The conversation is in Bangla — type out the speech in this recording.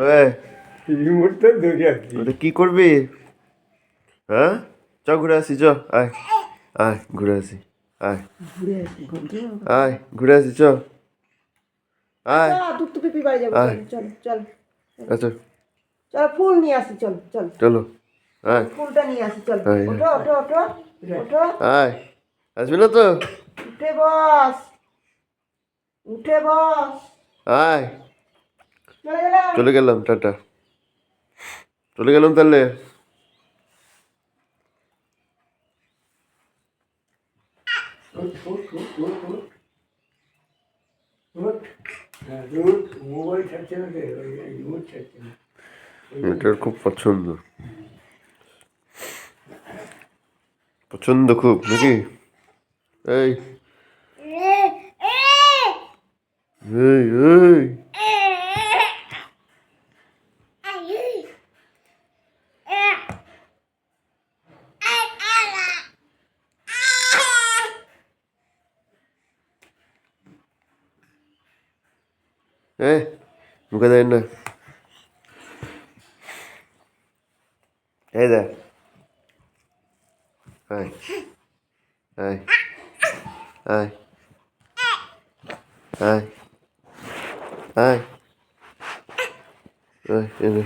এই, রিমোটটা ধরে আছি। ওটা কি করবি? হ্যাঁ, চ ঘুরে আসি, চ। আয় আয় ঘুরে আসি, আয় ঘুরে আসি আয় ঘুরে আসি, চ। আয় দুধ টুপি পিপাই যাবো আয়। চল চল আচ্ছা চল ফুল নিয়ে আসি চল চল চলো, আয় ফুলটা নিয়ে আসি চল আয়, ওঠো ওঠো ওঠো ওঠো আয়। আসবি না তো? উঠে বস উঠে বস আয়। চলে গেলাম চলে গেলাম, টাটা। চলে গেলাম তাহলে। উঠ, উঠ, উঠ, উঠ, উঠ। উঠ। হ্যাঁ, উঠ। মোবাইল ছাড়ছে না রে, ওই রিমোট ছাড়ছে না। এটার খুব পছন্দ, পছন্দ খুব নাকি? এই এই এই এ মুখে দেয় না। এই দেখ, আয় আয় আয় আয় আয় আয়, এনে